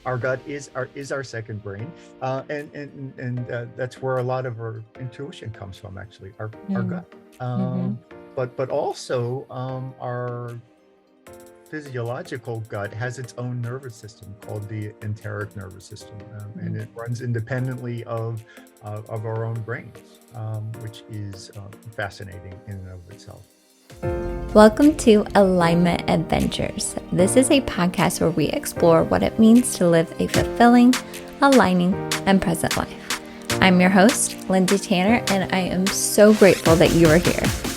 our gut is our second brain, and that's where a lot of our intuition comes from. Actually, our Mm, gut, hmm but also our physiological gut has its own nervous system called the enteric nervous system, and it runs independently of our own brains, which is fascinating in and of itself. Welcome to Alignment Adventures. This is a podcast where we explore what it means to live a fulfilling, aligning, and present life. I'm your host, Lindsay Tanner, and I am so grateful that you are here.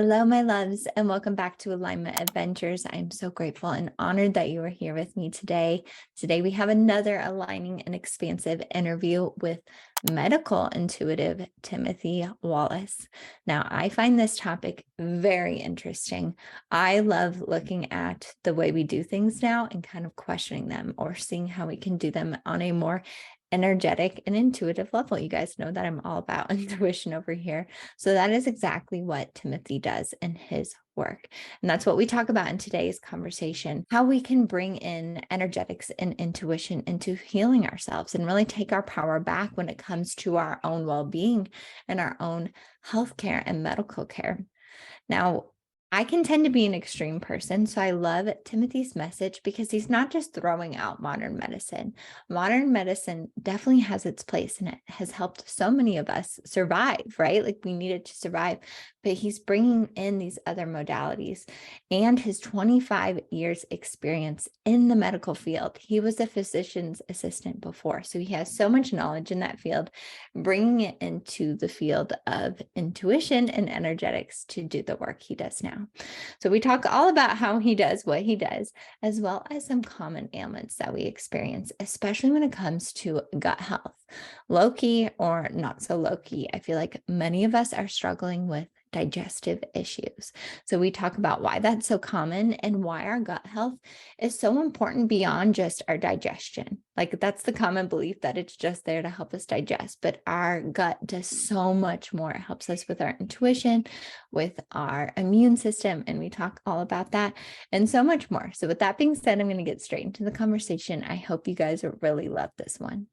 Hello, my loves, and welcome back to Alignment Adventures. I'm so grateful and honored that you are here with me today. Today, we have another aligning and expansive interview with medical intuitive Timothy Wallace. Now, I find this topic very interesting. I love looking at the way we do things now and kind of questioning them or seeing how we can do them on a more energetic and intuitive level. You guys know that I'm all about intuition over here. So that is exactly what Timothy does in his work. And that's what we talk about in today's conversation, how we can bring in energetics and intuition into healing ourselves and really take our power back when it comes to our own well-being and our own healthcare and medical care. Now, I can tend to be an extreme person, so I love Timothy's message because he's not just throwing out modern medicine. Modern medicine definitely has its place and it has helped so many of us survive, right? Like we needed to survive, but he's bringing in these other modalities and his 25 years experience in the medical field. He was a physician's assistant before, so he has so much knowledge in that field, bringing it into the field of intuition and energetics to do the work he does now. So we talk all about how he does what he does, as well as some common ailments that we experience, especially when it comes to gut health. Low key or not so low key, I feel like many of us are struggling with digestive issues. So we talk about why that's so common and why our gut health is so important beyond just our digestion. Like that's the common belief that it's just there to help us digest, but our gut does so much more. It helps us with our intuition, with our immune system, and we talk all about that and so much more. So with that being said, I'm going to get straight into the conversation. I hope you guys really love this one.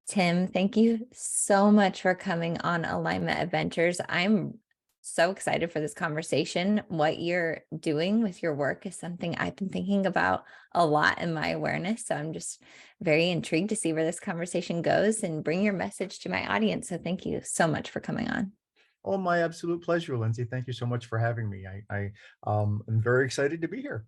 Tim, thank you so much for coming on Alignment Adventures. I'm so excited for this conversation. What you're doing with your work is something I've been thinking about a lot in my awareness. So I'm just very intrigued to see where this conversation goes and bring your message to my audience. So thank you so much for coming on. Oh, my absolute pleasure, Lindsay. Thank you so much for having me. I am very excited to be here.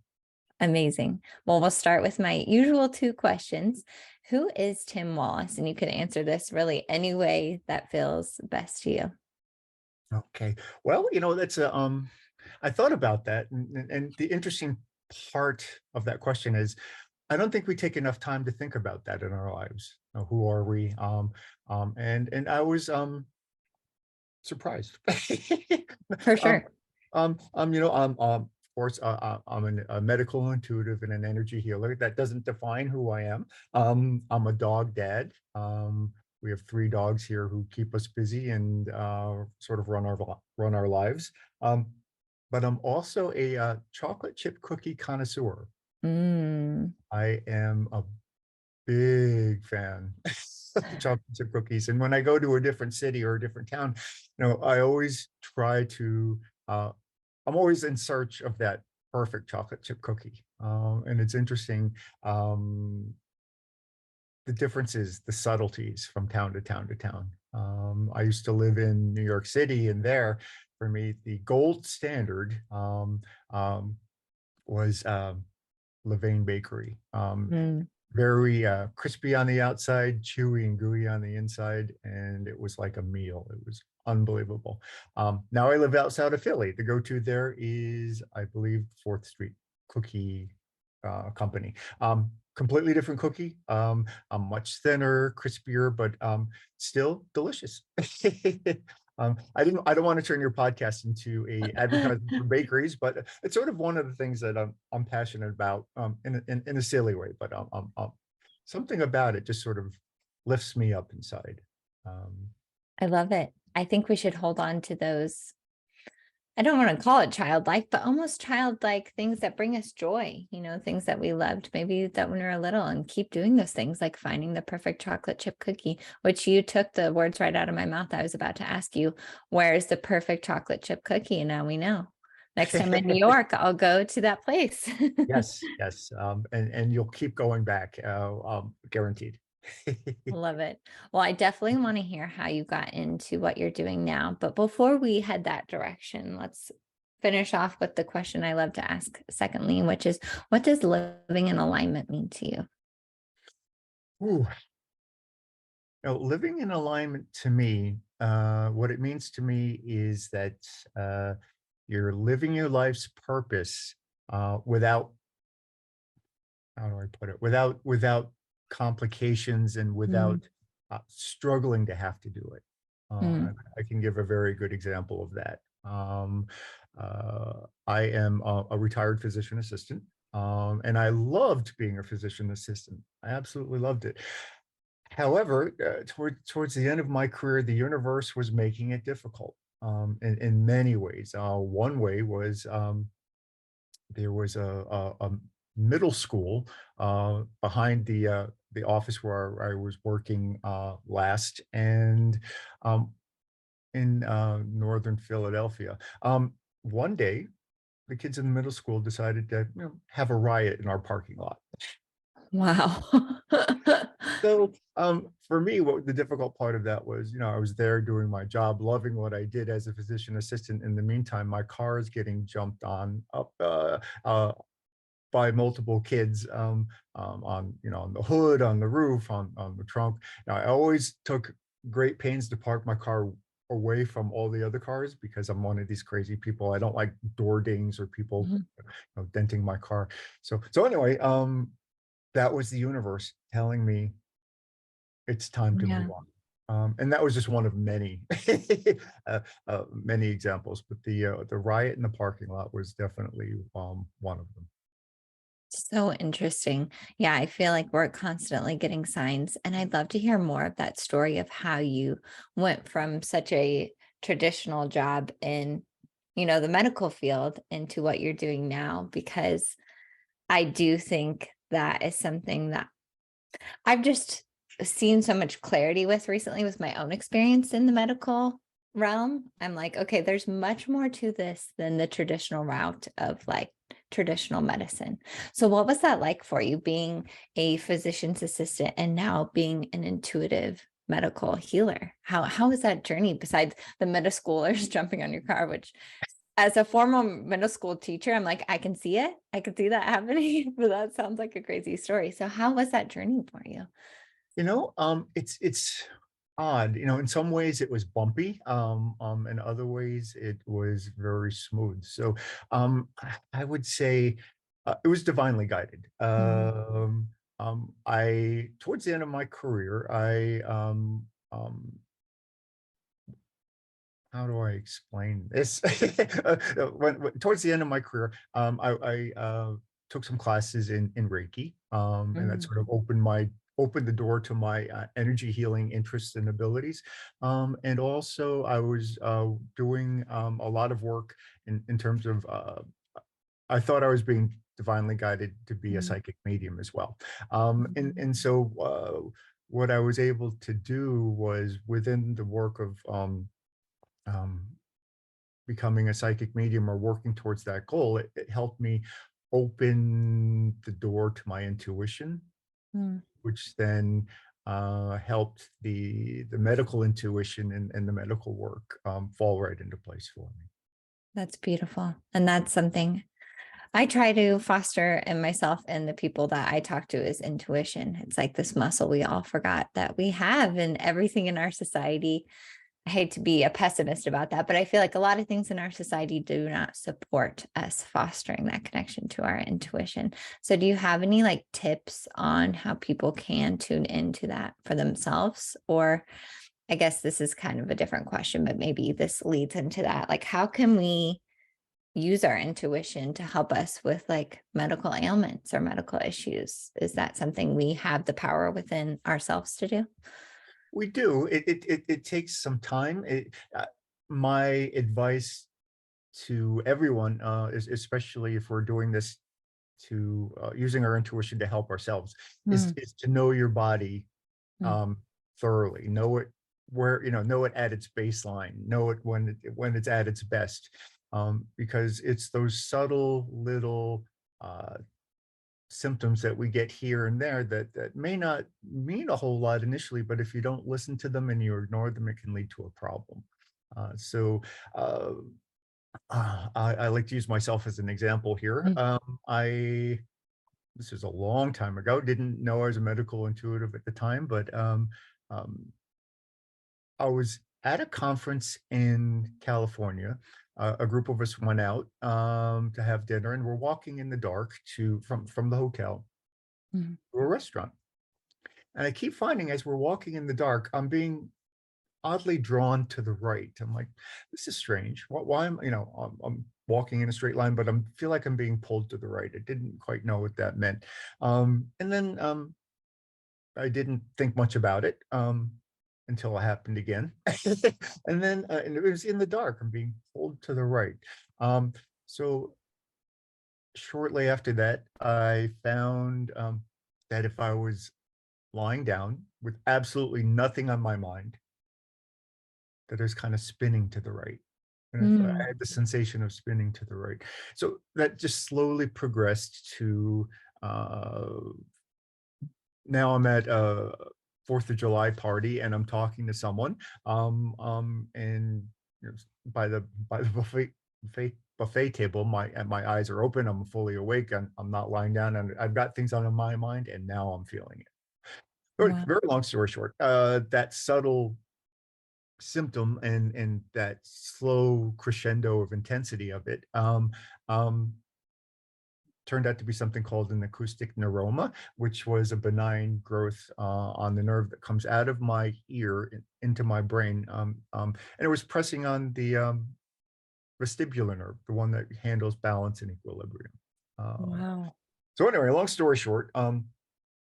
Amazing. Well, we'll start with my usual two questions. Who is Tim Wallace? And you can answer this really any way that feels best to you. Okay. Well, that's I thought about that, and the interesting part of that question is I don't think we take enough time to think about that in our lives. Who are we? And I was surprised. For um, sure. of course, a medical intuitive and an energy healer. That doesn't define who I am. I'm a dog dad. We have three dogs here who keep us busy and sort of run our lives. But I'm also a chocolate chip cookie connoisseur. Mm, I am a big fan of chocolate chip cookies, and when I go to a different city or a different town, I always try to. I'm always in search of that perfect chocolate chip cookie, and it's interesting the differences, the subtleties from town to town to town. I used to live in New York City, and there, for me, the gold standard um, was Levain Bakery. mm. Very crispy on the outside, chewy and gooey on the inside, and it was like a meal. It was unbelievable. Now I live outside of Philly. The go-to there is, I believe, Fourth Street Cookie Company. Completely different cookie, much thinner, crispier, but still delicious. I don't want to turn your podcast into a advertisement for bakeries, but it's sort of one of the things that I'm passionate about, in a silly way, but something about it just sort of lifts me up inside. Um, I love it. I think we should hold on to those. I don't want to call it childlike, but almost childlike things that bring us joy, things that we loved maybe that when we were little, and keep doing those things like finding the perfect chocolate chip cookie, which you took the words right out of my mouth. I was about to ask you, where's the perfect chocolate chip cookie? And now we know. Next time in New York, I'll go to that place. yes, yes, and you'll keep going back, guaranteed. Love it. Well, I definitely want to hear how you got into what you're doing now. But before we head that direction, let's finish off with the question I love to ask secondly, which is, what does living in alignment mean to you? Ooh, living in alignment to me, what it means to me is that you're living your life's purpose without, how do I put it? Without complications and Mm, without struggling to have to do it. mm, I can give a very good example of that. I am a retired physician assistant, and I loved being a physician assistant. I absolutely loved it. However, towards the end of my career, the universe was making it difficult in many ways. One way was there was a middle school behind the office where I was working last, and um, in northern Philadelphia. One day, the kids in the middle school decided to have a riot in our parking lot. wow. So, for me, what the difficult part of that was, I was there doing my job, loving what I did as a physician assistant. In the meantime, my car is getting jumped on up by multiple kids on on the hood, on the roof, on the trunk. Now, I always took great pains to park my car away from all the other cars because I'm one of these crazy people. I don't like door dings or people Mhm. denting my car. So anyway, that was the universe telling me it's time to move Yeah. on. And that was just one of many, many examples. But the riot in the parking lot was definitely one of them. So interesting. Yeah, I feel like we're constantly getting signs. And I'd love to hear more of that story of how you went from such a traditional job in, the medical field into what you're doing now, because I do think that is something that I've just seen so much clarity with recently with my own experience in the medical realm. I'm like, okay, there's much more to this than the traditional route of like traditional medicine. So what was that like for you being a physician's assistant and now being an intuitive medical healer? How was that journey besides the middle schoolers jumping on your car, which as a former middle school teacher, I'm like, I can see it. I can see that happening, but that sounds like a crazy story. So how was that journey for you? It's odd. In some ways it was bumpy. In other ways it was very smooth. So, I would say it was divinely guided. Mm, I towards the end of my career, how do I explain this? Towards the end of my career, I took some classes in Reiki, and that mm, sort of opened the door to my energy healing interests and abilities. And also, I was doing a lot of work in terms of. I thought I was being divinely guided to be a mm, psychic medium as well, and so. What I was able to do was within the work of um, becoming a psychic medium or working towards that goal, it helped me open the door to my intuition, mm. which then helped the medical intuition and the medical work fall right into place for me. That's beautiful. And that's something I try to foster in myself and the people that I talk to is intuition. It's like this muscle we all forgot that we have, and everything in our society. I hate to be a pessimist about that, but I feel like a lot of things in our society do not support us fostering that connection to our intuition. So do you have any like tips on how people can tune into that for themselves? Or I guess this is kind of a different question, but maybe this leads into that. Like, how can we use our intuition to help us with like medical ailments or medical issues? Is that something we have the power within ourselves to do? We do. It takes some time. My advice to everyone, especially if we're doing this to using our intuition to help ourselves, Mm, is to know your body mm, um, thoroughly. Know it where, know it at its baseline. Know it when it's at its best, because it's those subtle little uh, symptoms that we get here and there that may not mean a whole lot initially, but if you don't listen to them and you ignore them, it can lead to a problem. So uh, I like to use myself as an example here. mm, I This is a long time ago. Didn't know I was a medical intuitive at the time, but um, I was at a conference in California. A group of us went out to have dinner, and we're walking in the dark to from the hotel mm. to a restaurant. And I keep finding as we're walking in the dark, I'm being oddly drawn to the right. I'm like, this is strange. Why am I'm walking in a straight line, but I feel like I'm being pulled to the right. I didn't quite know what that meant. And then I didn't think much about it until it happened again. And then and it was in the dark. I'm being pulled to the right. Um, so shortly after that, I found that if I was lying down with absolutely nothing on my mind, that I was kind of spinning to the right. And I Mm. had the sensation of spinning to the right. So that just slowly progressed to uh, now I'm at a 4th of July party and I'm talking to someone. And by the buffet table, my eyes are open. I'm fully awake. I'm not lying down, and I've got things on my mind, and now I'm feeling it. Very, Wow. very long story short, that subtle symptom and that slow crescendo of intensity of it um, turned out to be something called an acoustic neuroma, which was a benign growth on the nerve that comes out of my ear into my brain. And it was pressing on the vestibular nerve, the one that handles balance and equilibrium. Uh, Wow. so anyway, long story short,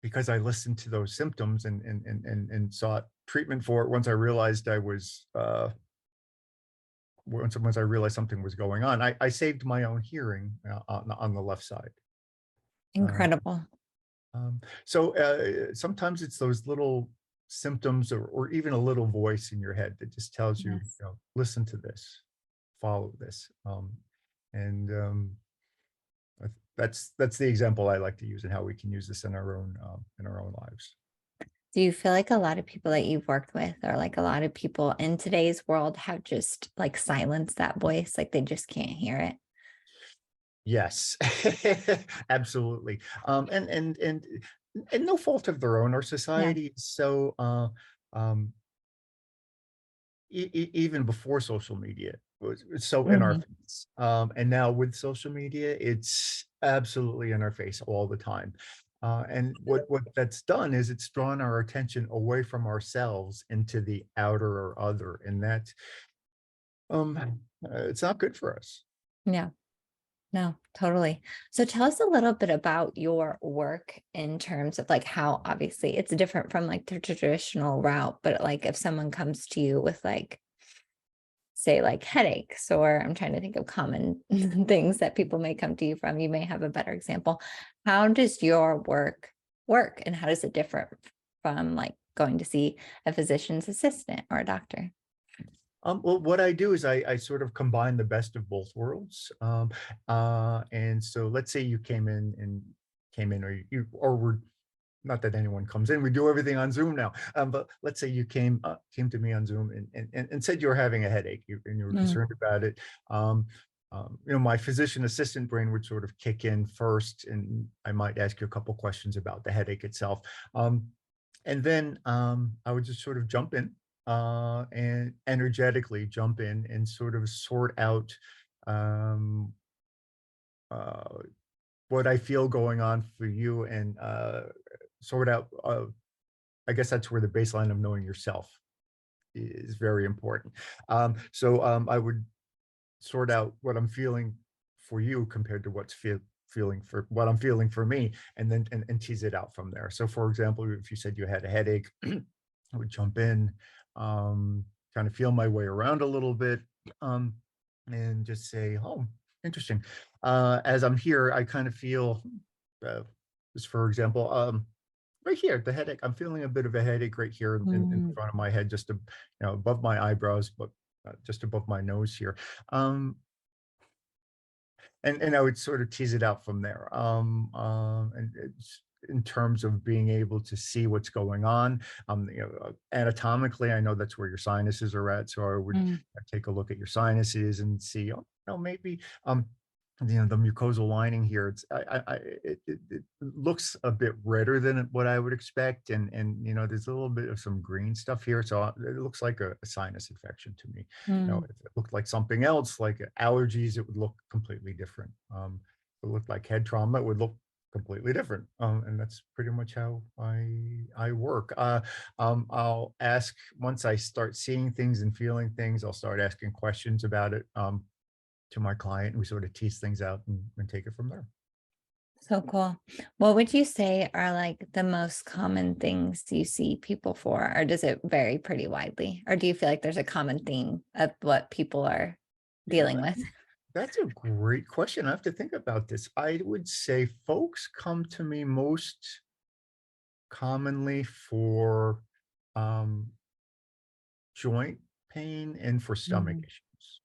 because I listened to those symptoms and sought treatment for it, once I realized something was going on, I saved my own hearing on the left side. Uh, Incredible. Sometimes it's those little symptoms or even a little voice in your head that just tells you, Yes. listen to this, follow this. And that's the example I like to use and how we can use this in our own lives. Do you feel like a lot of people that you've worked with, or like a lot of people in today's world, have just like silenced that voice? Like they just can't hear it? Yes, absolutely. And no fault of their own. Our Yeah. society is so um, even before social media was so in our Mhm. face. And now with social media, it's absolutely in our face all the time. And what that's done is it's drawn our attention away from ourselves into the outer or other, and that it's not good for us. Yeah. No, totally. So tell us a little bit about your work in terms of like how obviously it's different from like the traditional route, but like if someone comes to you with like, say, like headaches, or I'm trying to think of common things that people may come to you from, you may have a better example. How does your work and how does it differ from like going to see a physician's assistant or a doctor? Well, what I do is I sort of combine the best of both worlds. And so let's say you came in, or were not that anyone comes in. We do everything on Zoom now. But let's say you came to me on Zoom and said you were having a headache, and you were Mm, concerned about it. Um, my physician assistant brain would sort of kick in first, and I might ask you a couple questions about the headache itself. And then I would just sort of jump in and energetically jump in and sort of sort out um, uh, what I feel going on for you and sort out. I guess that's where the baseline of knowing yourself is very important. I would sort out what I'm feeling for you compared to what's feeling for what I'm feeling for me, and then and tease it out from there. So for example, if you said you had a headache, I would jump in, kind of feel my way around a little bit, um, and just say, "Oh, interesting." As I'm here, I kind of feel, uh, just for example, right here, the headache. I'm feeling a bit of a headache right here in Mm, front of my head, just above my eyebrows, but just above my nose here. Um, and I would sort of tease it out from there. And it's in terms of being able to see what's going on. Anatomically, I know that's where your sinuses are at, so I would mm, take a look at your sinuses and see, oh, no, maybe the mucosal lining here. It looks a bit redder than what I would expect, and there's a little bit of some green stuff here, so it looks like a sinus infection to me. mm. If it looked like something else, like allergies, it would look completely different. If it looked like head trauma, it would look completely different. And that's pretty much how I work. I'll ask once I start seeing things and feeling things, I'll start asking questions about it to my client. And we sort of tease things out and take it from there. So cool. What would you say are like the most common things you see people for, or does it vary pretty widely? Or do you feel like there's a common theme of what people are You know, dealing with? that's a great question. I have to think about this. I would say folks come to me most commonly for um, joint pain and for stomach Mhm. issues.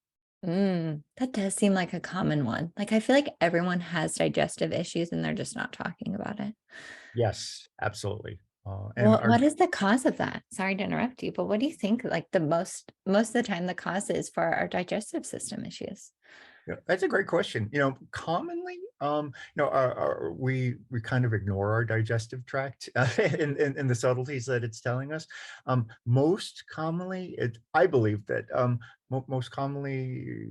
That does seem like a common one. Like I feel like everyone has digestive issues and they're just not talking about it. Yes, absolutely. And Well, our what is the cause of that? Sorry to interrupt you, but what do you think like the most of the time the cause is for our digestive system issues? Yeah, that's a great question. Commonly, we kind of ignore our digestive tract in the subtleties that it's telling us. Most commonly, I believe that most commonly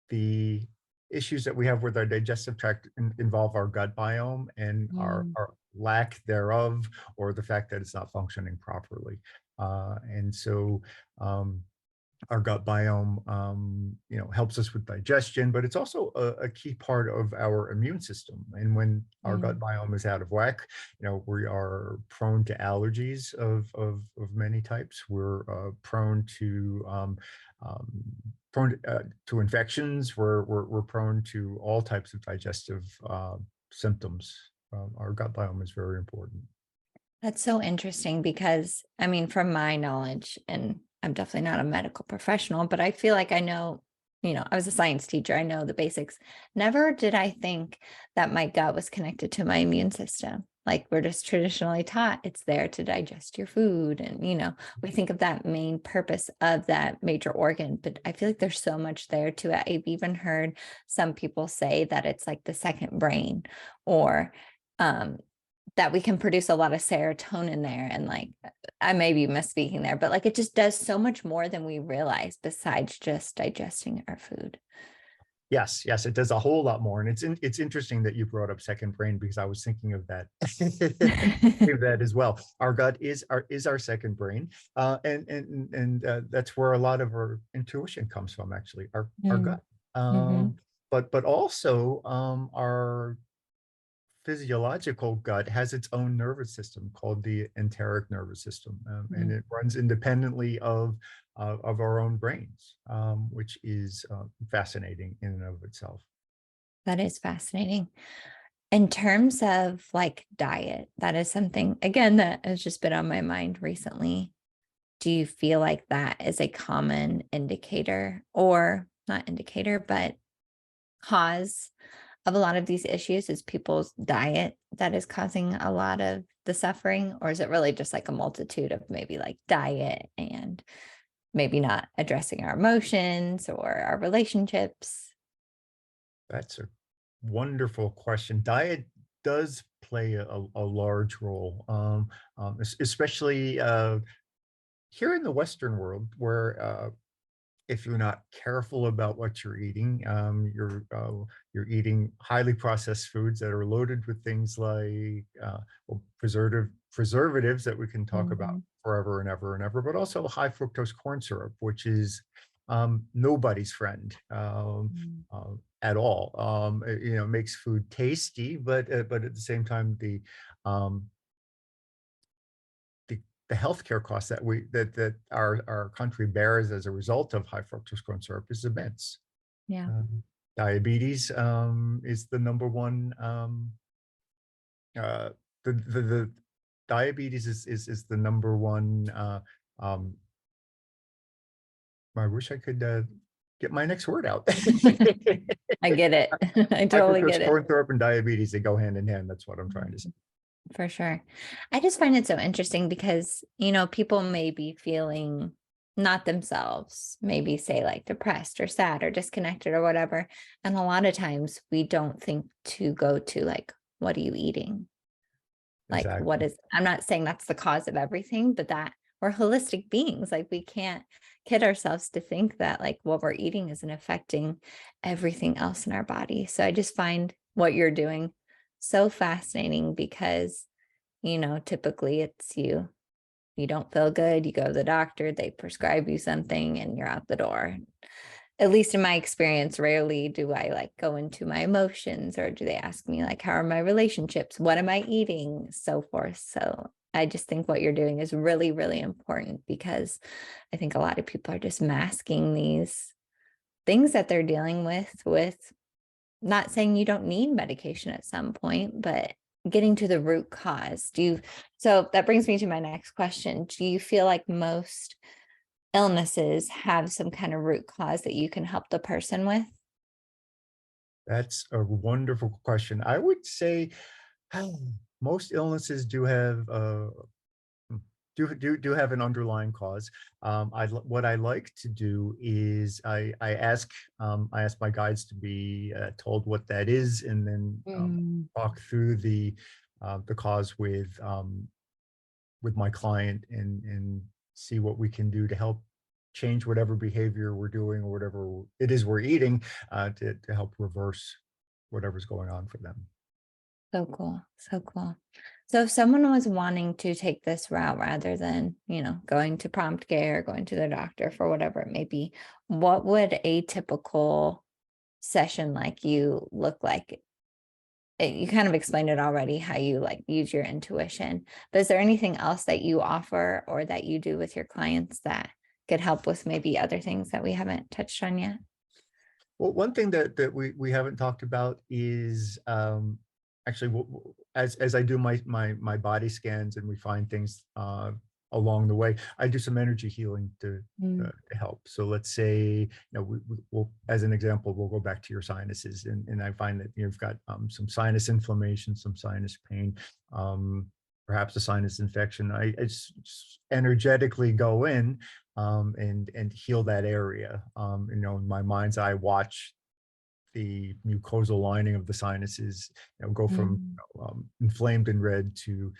the issues that we have with our digestive tract involve our gut biome and Mm, our lack thereof, or the fact that it's not functioning properly. And so, um, our gut biome, helps us with digestion, but it's also a key part of our immune system. And when our gut mm. biome is out of whack, we are prone to allergies of many types. We're um, prone to infections. We're prone to all types of digestive symptoms. Our gut biome is very important. That's so interesting because I mean, from my knowledge, and I'm definitely not a medical professional, but I feel like I know, I was a science teacher, I know the basics. Never did I think that my gut was connected to my immune system. Like we're just traditionally taught it's there to digest your food. And, we think of that main purpose of that major organ, but I feel like there's so much there to it. I've even heard some people say that it's like the second brain or, um, that we can produce a lot of serotonin there and like I may be misspeaking there, but like it just does so much more than we realize besides just digesting our food. Yes, yes, it does a whole lot more, and it's interesting that you brought up second brain because I was thinking of that of that as well. Our gut is our second brain, and that's where a lot of our intuition comes from. Actually, our Mm, gut, mhm, but also our physiological gut has its own nervous system called the enteric nervous system, and mm. it runs independently of our own brains, which is fascinating in and of itself. That is fascinating. In terms of like diet, that is something again that has just been on my mind recently. Do you feel like that is a common indicator or not indicator, but cause of a lot of these issues is people's diet that is causing a lot of the suffering? Or is it really just like a multitude of maybe like diet and maybe not addressing our emotions or our relationships? That's a wonderful question. Diet does play a large role, especially here in the Western world, where if you're not careful about what you're eating, you're eating highly processed foods that are loaded with things like well, preservatives that we can talk about Mhm. forever and ever and ever, but also high fructose corn syrup, which is nobody's friend Mm. at all. Makes food tasty, but at the same time, um, the healthcare costs that our country bears as a result of high fructose corn syrup is immense. Yeah. Um, Diabetes is the number one. Uh, the diabetes is the number one. Um, I wish I could get my next word out. I get it. I High totally fructose get it. corn syrup and diabetes, they go hand in hand. That's what I'm trying to say. Mhm. For sure. I just find it so interesting because, people may be feeling not themselves, maybe say like depressed or sad or disconnected or whatever. And a lot of times we don't think to go to like, what are you eating? Like, what Exactly. is, I'm not saying that's the cause of everything, but that we're holistic beings. Like, we can't kid ourselves to think that like what we're eating isn't affecting everything else in our body. So I just find what you're doing so fascinating because, typically it's you don't feel good, you go to the doctor, they prescribe you something and you're out the door. At least in my experience, rarely do I like go into my emotions or do they ask me like, how are my relationships? What am I eating? So forth. So I just think what you're doing is really, really important because I think a lot of people are just masking these things that they're dealing with not saying you don't need medication at some point, but getting to the root cause. So that brings me to my next question. Do you feel like most illnesses have some kind of root cause that you can help the person with? That's a wonderful question. I would say most illnesses do have do have an underlying cause. What I like to do is I ask my guides to be told what that is, and then Mm. talk through the cause with my client and see what we can do to help change whatever behavior we're doing or whatever it is we're eating to help reverse whatever's going on for them. So cool. So cool. So if someone was wanting to take this route rather than, going to prompt care, going to the doctor for whatever it may be, what would a typical session like you look like? You kind of explained it already, how you like use your intuition, but is there anything else that you offer or that you do with your clients that could help with maybe other things that we haven't touched on yet? Well, one thing that we haven't talked about is actually as I do my body scans and we find things along the way, I do some energy healing Mm. to help. So let's say we'll, as an example, we'll go back to your sinuses, and I find that you've got some sinus inflammation, some sinus pain, um, perhaps a sinus infection. I just energetically go in and heal that area. In my mind's eye, watch the mucosal lining of the sinuses, go from Mm. inflamed and red to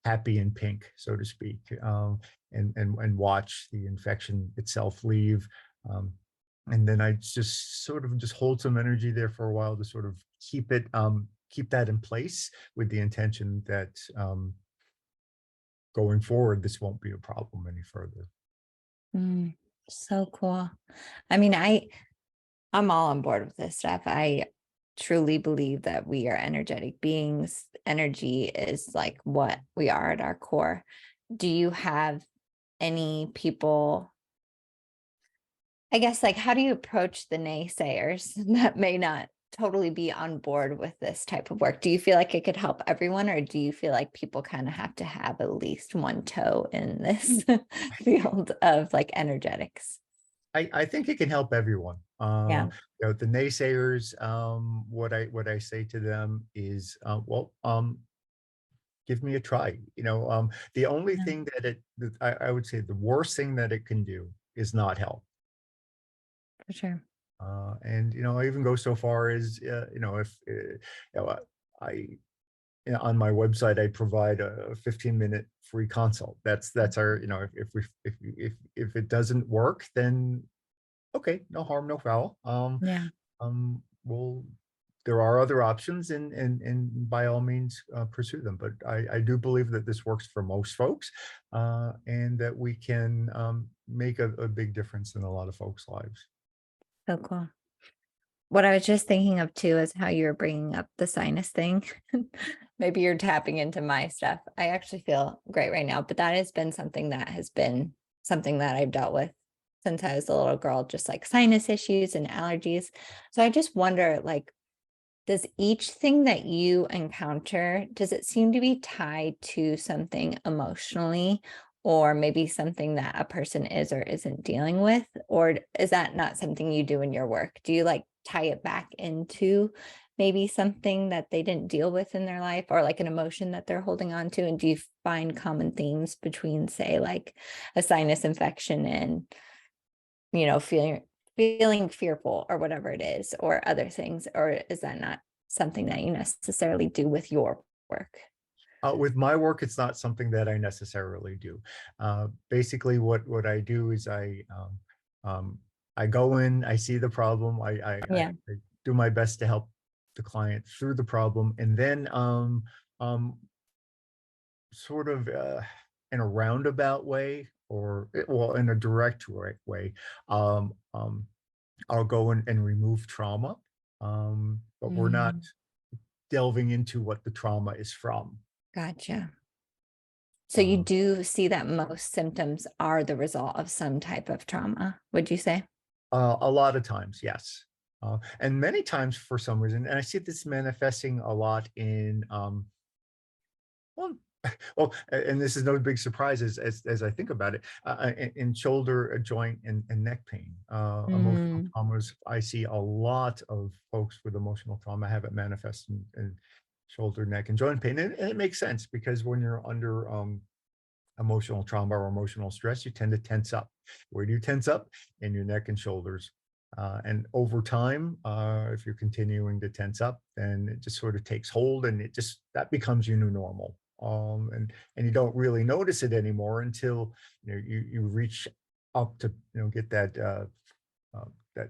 happy and pink, so to speak, and watch the infection itself leave. Um, and then I just sort of just hold some energy there for a while to sort of keep that in place with the intention that going forward, this won't be a problem any further. Mm. So cool. I mean, I'm all on board with this stuff. I truly believe that we are energetic beings. Energy is like what we are at our core. Do you have any people, I guess, like, how do you approach the naysayers that may not totally be on board with this type of work? Do you feel like it could help everyone, or do you feel like people kind of have to have at least one toe in this field of like energetics? I think it can help everyone. Yeah. The naysayers, what I say to them is, well, give me a try. The only Yeah, thing that I would say the worst thing that it can do is not help. for sure. And I even go so far as if I on my website I provide a 15-minute free consult. That's our if it doesn't work, then okay, no harm, no foul. Yeah. We'll there are other options, and by all means, pursue them. But I do believe that this works for most folks, and that we can make a big difference in a lot of folks' lives. So cool. What I was just thinking of too is how you're bringing up the sinus thing. Maybe you're tapping into my stuff. I actually feel great right now, but that has been something that I've dealt with since I was a little girl, just like sinus issues and allergies. So I just wonder, like, does each thing that you encounter, does it seem to be tied to something emotionally, or maybe something that a person is or isn't dealing with? Or is that not something you do in your work? Do you like tie it back into maybe something that they didn't deal with in their life, or like an emotion that they're holding on to? And do you find common themes between, say, like a sinus infection and, feeling fearful or whatever it is, or other things? Or is that not something that you necessarily do with your work? With my work, it's not something that I necessarily do. Basically, what I do is I go in, I see the problem, Yeah. I do my best to help the client through the problem, and then sort of in a roundabout way, or well, in a direct way, um, um, I'll go in and remove trauma, but we're not Mm, delving into what the trauma is from. gotcha. So you Uh, do see that most symptoms are the result of some type of trauma, would you say? A lot of times, yes. And many times for some reason, and I see this manifesting a lot in, well, well, and this is no big surprise as I think about it, in shoulder, joint, and neck pain. Emotional Mm, traumas. I see a lot of folks with emotional trauma have it manifest in shoulder, neck, and joint pain, and it makes sense because when you're under emotional trauma or emotional stress, you tend to tense up. Where do you tense up? In your neck and shoulders. And over time, if you're continuing to tense up, then it just sort of takes hold, and that becomes your new normal. And you don't really notice it anymore until you reach up to get that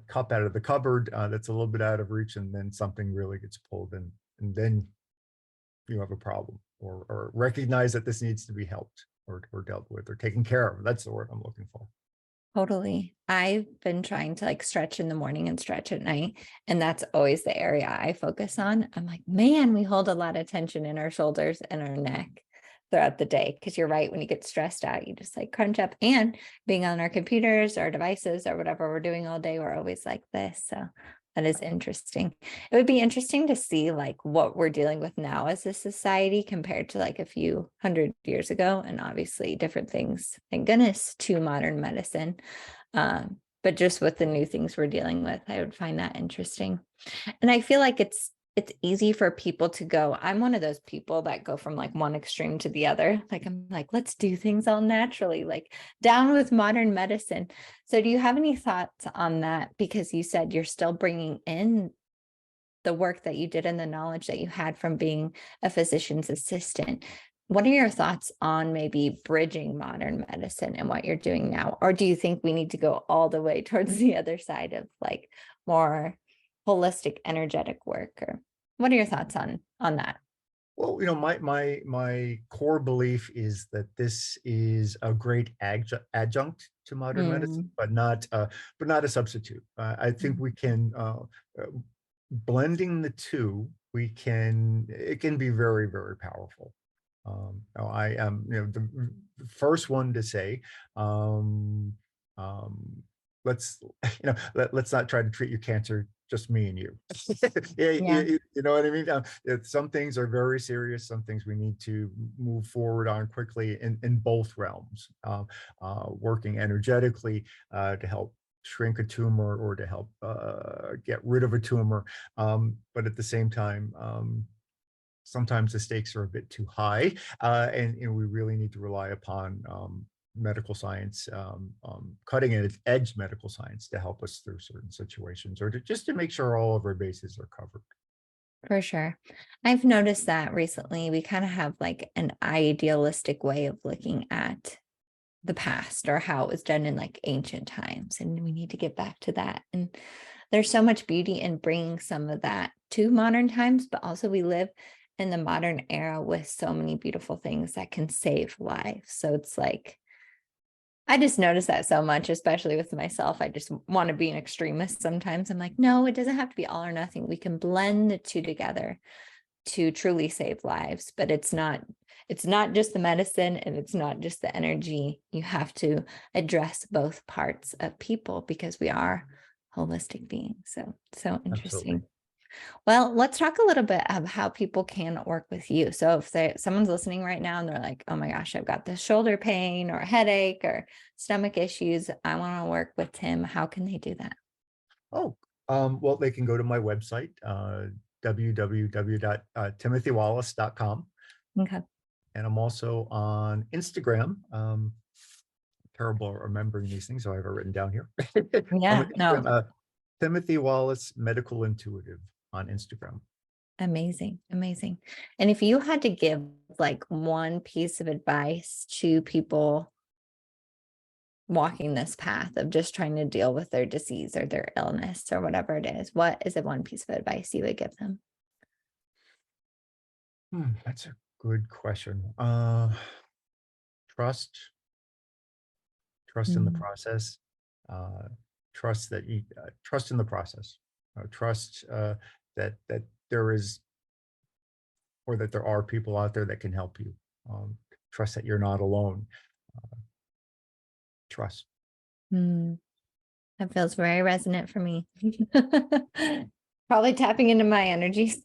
cup out of the cupboard that's a little bit out of reach, and then something really gets pulled, and then you have a problem, or recognize that this needs to be helped, or dealt with, or taken care of. That's the word I'm looking for. totally. I've been trying to like stretch in the morning and stretch at night, and that's always the area I focus on. I'm like, man, we hold a lot of tension in our shoulders and our neck throughout the day. Because you're right, when you get stressed out, you just like crunch up. And being on our computers or devices or whatever we're doing all day, we're always like this. So that is interesting. It would be interesting to see like what we're dealing with now as a society compared to like a few hundred years ago, and obviously different things, thank goodness, to modern medicine. But just with the new things we're dealing with, I would find that interesting. And I feel like it's easy for people to go. I'm one of those people that go from like one extreme to the other. Like I'm like, let's do things all naturally, like down with modern medicine. So do you have any thoughts on that? Because you said you're still bringing in the work that you did and the knowledge that you had from being a physician's assistant. What are your thoughts on maybe bridging modern medicine and what you're doing now? Or do you think we need to go all the way towards the other side of like more holistic, energetic work? Or what are your thoughts on that? Well, my core belief is that this is a great adjunct to modern medicine, Mm, but not a substitute. I think we can, uh, blending the two, it can be very, very powerful. Now I am, the first one to say, um, um, let's, let's not try to treat your cancer, just me and you. Yeah, yeah, you know what I mean? Some things are very serious. Some things we need to move forward on quickly in both realms. Working energetically to help shrink a tumor, or to help get rid of a tumor. But at the same time, sometimes the stakes are a bit too high, and we really need to rely upon medical science, cutting edge medical science, to help us through certain situations, or just to make sure all of our bases are covered. for sure. I've noticed that recently we kind of have like an idealistic way of looking at the past or how it was done in like ancient times, and we need to get back to that. And there's so much beauty in bringing some of that to modern times, but also we live in the modern era with so many beautiful things that can save lives. So it's like, I just notice that so much, especially with myself. I just want to be an extremist sometimes. I'm like, no, it doesn't have to be all or nothing. We can blend the two together to truly save lives, but it's not just the medicine and it's not just the energy. You have to address both parts of people because we are holistic beings. So Absolutely. interesting. Well, let's talk a little bit of how people can work with you. So if someone's listening right now and they're like, oh my gosh, I've got this shoulder pain or headache or stomach issues, I want to work with Tim. How can they do that? Oh, well, they can go to my website, www.timothywallace.com. Okay. And I'm also on Instagram. Terrible at remembering these things, so I have it written down here. I'm on Yeah, Instagram, no, Timothy Wallace Medical Intuitive on Instagram. amazing, amazing. And if you had to give like one piece of advice to people walking this path of just trying to deal with their disease or their illness or whatever it is, what is the one piece of advice you would give them? That's a good question. Trust, trust in the Mm, process. Uh, trust that you trust in the process. Trust that there is, or that there are people out there that can help you. Trust that you're not alone. Trust. mm. That feels very resonant for me. Probably tapping into my energies.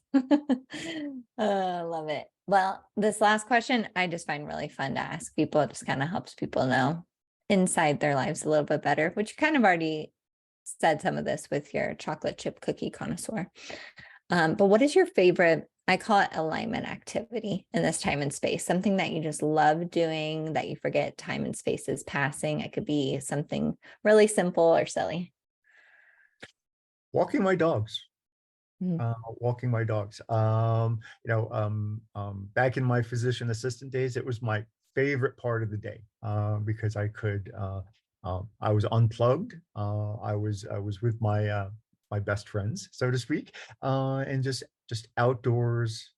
Love it. Well, this last question I just find really fun to ask people. It just kind of helps people know inside their lives a little bit better, which you kind of already said some of this with your chocolate chip cookie connoisseur. But what is your favorite? I call it alignment activity in this time and space, something that you just love doing that you forget time and space is passing. It could be something really simple or silly. Walking my dogs. Mm, Walking my dogs. Back in my physician assistant days, it was my favorite part of the day, because I was unplugged. I was with my best friends, so to speak, and just outdoors,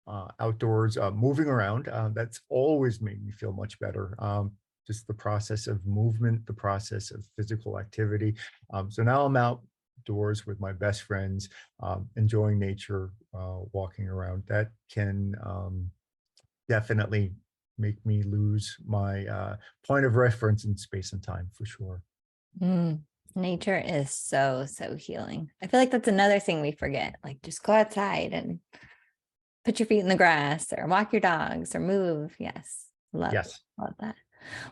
moving around. That's always made me feel much better. Just the process of movement, the process of physical activity. So now I'm outdoors with my best friends, enjoying nature, walking around. That can definitely make me lose my point of reference in space and time, for sure. mm. Nature is so, so healing. I feel like that's another thing we forget. Like just go outside and put your feet in the grass or walk your dogs or move. Yes. Yes. Love that.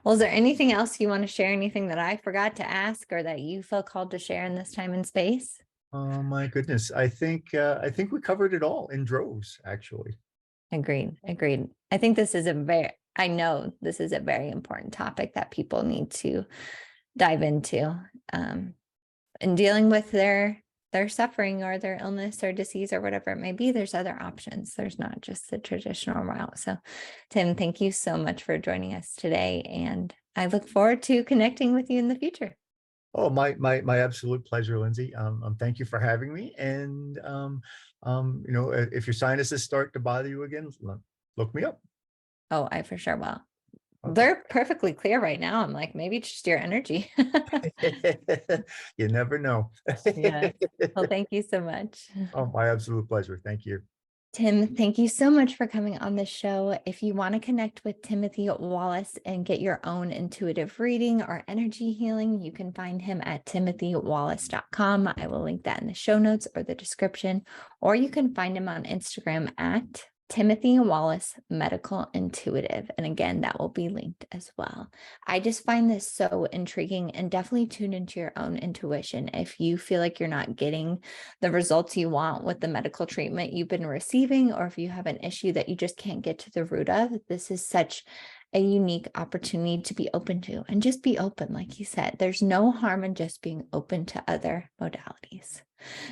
Well, is there anything else you want to share? Anything that I forgot to ask or that you feel called to share in this time and space? Oh my goodness. I think we covered it all in droves, actually. Agreed. Agreed. I know this is a very important topic that people need to dive into. Um, in dealing with their suffering or their illness or disease or whatever it may be, there's other options. There's not just the traditional route. So, Tim, thank you so much for joining us today. And I look forward to connecting with you in the future. Oh, my absolute pleasure, Lindsay. Thank you for having me. And if your sinuses start to bother you again, look me up. Oh, I for sure will. Okay. They're perfectly clear right now. I'm like, maybe it's just your energy. You never know. Yeah. Well, thank you so much. Oh, my absolute pleasure. Thank you. Tim, thank you so much for coming on the show. If you want to connect with Timothy Wallace and get your own intuitive reading or energy healing, you can find him at timothywallace.com. I will link that in the show notes or the description, or you can find him on Instagram at Timothy Wallace Medical Intuitive. And again, that will be linked as well. I just find this so intriguing and definitely tune into your own intuition. If you feel like you're not getting the results you want with the medical treatment you've been receiving, or if you have an issue that you just can't get to the root of, this is such a unique opportunity to be open to, and just be open. Like he said, there's no harm in just being open to other modalities.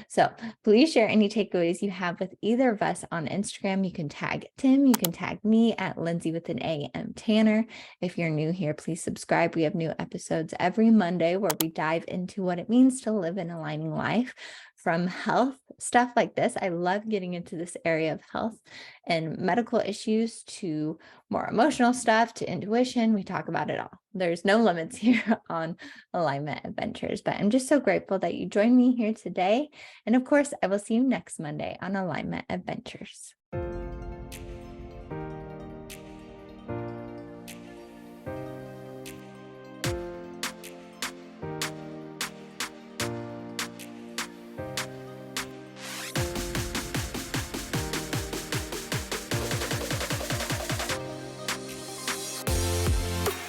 So please share any takeaways you have with either of us on Instagram. You can tag Tim, you can tag me at Lindsay with an A.M. Tanner. If you're new here, please subscribe. We have new episodes every Monday where we dive into what it means to live an aligning life, from health stuff like this. I love getting into this area of health and medical issues, to more emotional stuff, to intuition. We talk about it all. There's no limits here on Alignment Adventures, but I'm just so grateful that you joined me here today. And of course, I will see you next Monday on Alignment Adventures.